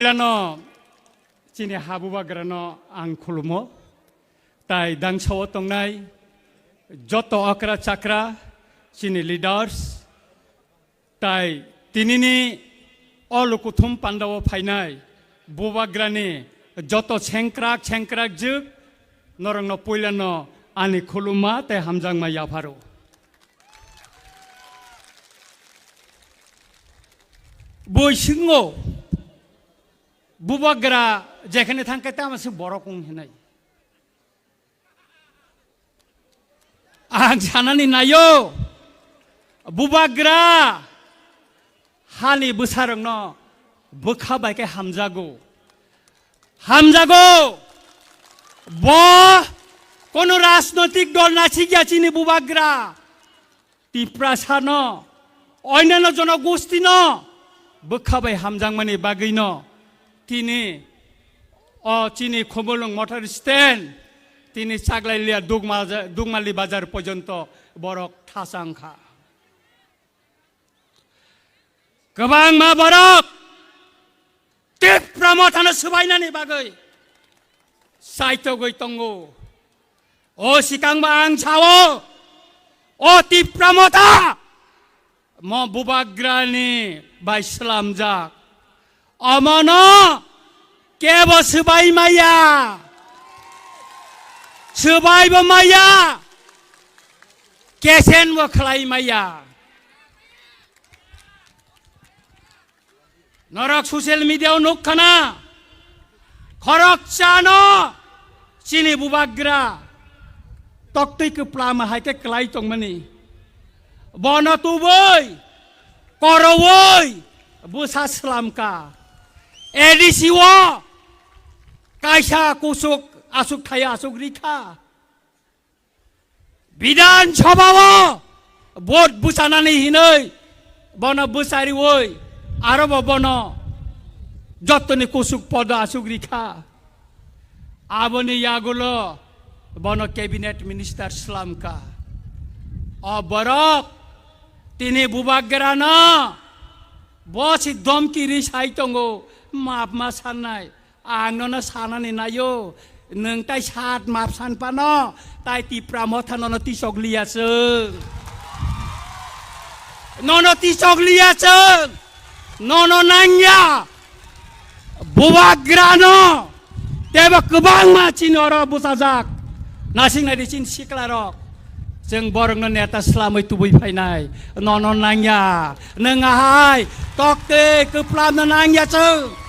Lano Chini Habubagrano ang Kulumo Tai Dang Sawatong Nai Joto Akra Chakra Chini leaders Tai Tinini Olukutum Pandawa Painai Bubagrani Joto Chengkrak Juk Norang no Puilano Ani Kuluma Tai Hamjang Mayaparo Boy Shingo Bubagra যেখানে থাকতে আমার সে বড় কোন নাই আং জানানি নাইও বুবাগ্রা হানি বসারং ন বখা বাইকে হামজাগো ব কোন রাজনৈতিক দল নাছি গিয়াছিনি বুবাগ্রা তিপ্রাসা ন অন্যান্য জনগোষ্ঠী ন বখা বাই হামজাং মানে বাগৈ ন Tini Chini Khobolong motor stand Tini Chaglailia Dugmali Bazar Pojonto Borok Tasangka Kabang Ma Borok Tip Pramotana Subainani Bagay Saito Goitongo O Sikang Bang Chawo O Tip Pramota Mo Bubagrani by Slamjak Amano Kebo Subai Maya Subai Maya Kesen Waklai Maya Norak social media Nukana Korok Chano Chini Bubagra Toktik Plama Hake Klaitong Mani Bono Tuboy Korowoy Busa Slamka Edisiwo Kaisa kusuk asuk thaya asuk rikha Bidan Sabhawo Bot busanani hinoi Bono busari woi Arobo bono Jotoni kusuk poda asuk rikha Aboni yagulo Bono cabinet minister Slamka O borok Tini bubagrana Bosi domki risaitongo Maaf masanai Angnona sanani nayo Neng tai saat maaf san pano Tai ti pramotan nono tisok liaseng Nono tisok liaseng Nono nanya Bubagrano Teba kebang macin oro busazak Nasing na disin siklarok Jeng borong neta selama itu bui painai Nono nanya Nengahai Tokte keplam nanya ceng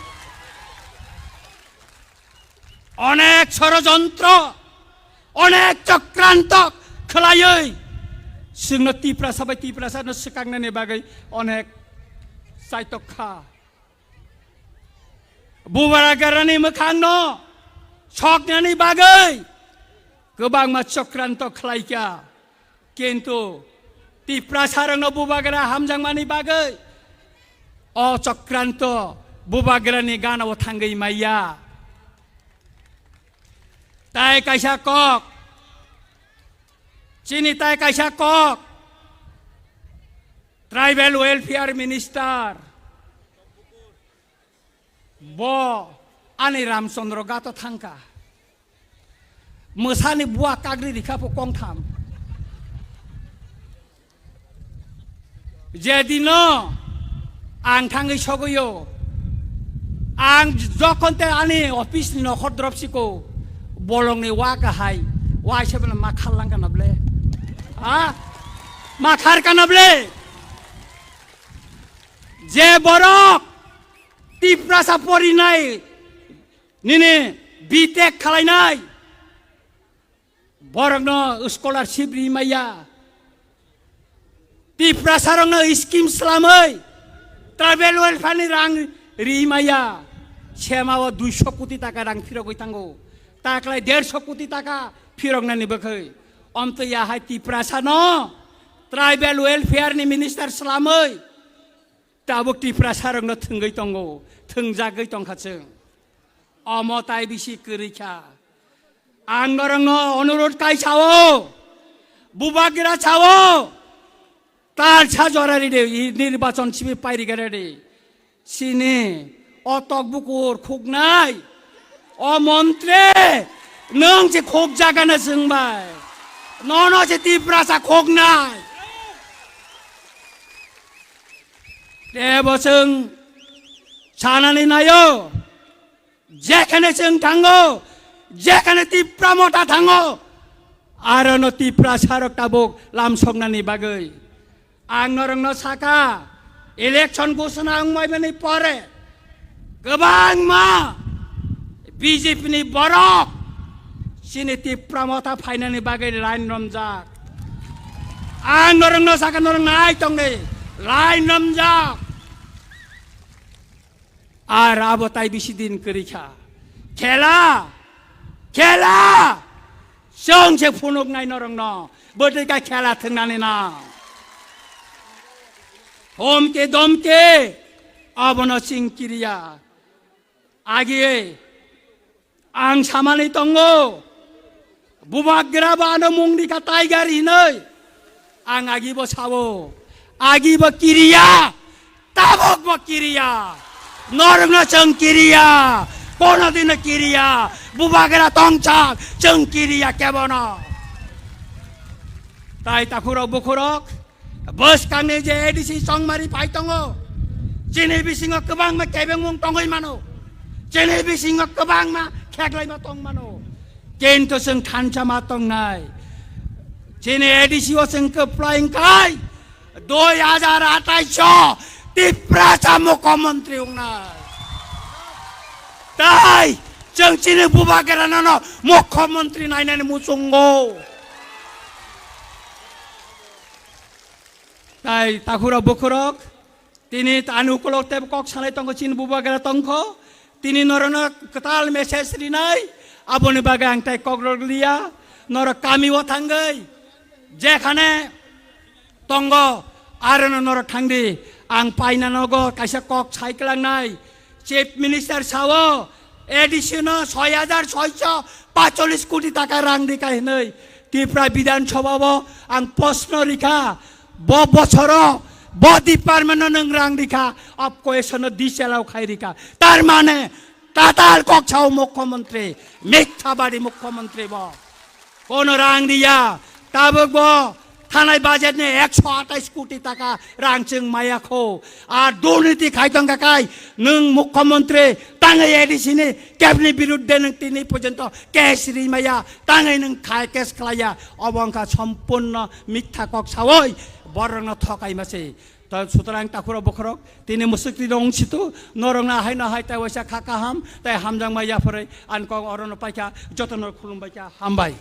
Onek ষড়যন্ত্র Onek চক্রান্ত খেলায়ই Singno tiprasa bai tiprasa no sekangna ne bagai Onek saitokha Bubaragarani mekhang no Choknya ni bagai Kebang ma cokrant khelaika Kintu tiprasa rang no bubagara hamjang mani bagai O cokranto bubagrani gana wo thangai maya Tai kaisa kok Chini tai kaisa kok Tribal Welfare Minister Bo Ani Ramchandra Gato Thangka Musani buah kagri dikha po kong tham Jedino Ang thangai sogoyo Ang jokonte ani office ni no khodrop siko Bolong ni waka hai Wai sebena makhal lang kana ble Ha Makhar kana ble Je borok Tiprasa pori nai Nini bitek khalai nai Borok no scholarship rimaya Tiprasa rong no scheme slamai Travel welfare ni rang rimaya Semawa 200 কোটি টাকা rang phiro goi tango Taklai 150 কোটি টাকা phirong na ni bakhai Omto ya hai tiprasa no Tribal welfare ni minister slamai Tabuk tiprasa rong no thungai tongo Thungjagai tongkhacheng Omo tai bisi kerikha Angorong no onurod kai chawo Bubagira chawo Tal cha jorari de nirbachon chibi pairi gare de Sini อตอกบุกูรคุกนายอมนตรีเนื่องจะคุกจากกันซึ่งใบนอนจะตีปราศคุกนายแต่บ่ซึ่งชานานินายযেখানেซึ่งทังโกযেখানেตีปราโมตาทังโกอารนตีปราชารกตาบกลำสงนันนิบากยอังนรนสักาइलेक्शन घोषणा अंगमायनि परे गोबां मा BJP नि बरक सिनि तिप्रामता फाइनानि बागै line रमजाक आं नरंनो साका नरं नाय तंगै लाइन रमजाक आर आबताय बिसि दिन करिखा खेला खेला जोंसे फुनुक नाय नरंनो बोदैका खेला थंनानै ना Homke domke abono singkiria agi ang samani tongo bubagra bano mungdi ka tiger hinoi ang agi bo sabo agi bo kiria tabok bo kiria norno chang kiria kono din kiria bubagra tongchak chang kiria kebono tai takuro bukurok bus kami je edisi song mari pai tongo jene bisingo kebang ma kebeng mung tongoi mano jene bisingo kebang ma kheklai ma tong mano ken to seng thancha ma tong nai jene edisi o seng ke flying kai 2028 tipracha mukhamantri ong nai tai jeng jene bubagara no mukhamantri nai nai musunggo তাই তাকুরা বখরক তিনি তানুকুলক তেব cock সালাই তঙ্ক চিন বুবাগেরা তঙ্ক তিনি নরন কতাল message Rinnai আবনি বাগে আংটাই কগলিয়া নর কামিও থাঙ্গই যেখানে তঙ্গ আর নর থাংদি আং পাইনা নগ কাইসা কক সাইকেলাংনাই চিফ মিনিস্টার সাও এডিশন 6645 কোটি টাকা রাং দিকাই নই ত্রিপুরা বিধানসভা আং প্রশ্ন রেখা বছর ডিপার্টমেন্ট নং রাং রেখা অফ কোয়েশন দিশেলাও খাই রেখা তার মানে তাতাল কক্সাও মুখ্যমন্ত্রী মিথ্যাবাড়ি মুখ্যমন্ত্রী কোন রাং দিয়া তাবক থানায় বাজেট নিয়ে 128 কোটি টাকা রাংচিং মায়াখো আর দুর্নীতি খাইতং কাকাই নং মুখ্যমন্ত্রী তাঙ্গাই এডিসিনি ক্যাবিনেট বিরুদ্ধে নং তিনি পর্যন্ত কেস রিমায়া তাঙ্গাই নং খাই কেস খালাইয়া অবংকা সম্পূর্ণ মিথ্যা কক্সাওই বরং থকাই মাসে তো সুতরাং তাকুরা বখরক তিনি মুসুকতি অংশিত নরংনা হাই না হাই তাই ওইসা খাকা হাম তাই হামজাং মাইয়া ফরে আনক অরণ পাইকা যতন খুলুম বাইকা হামবাই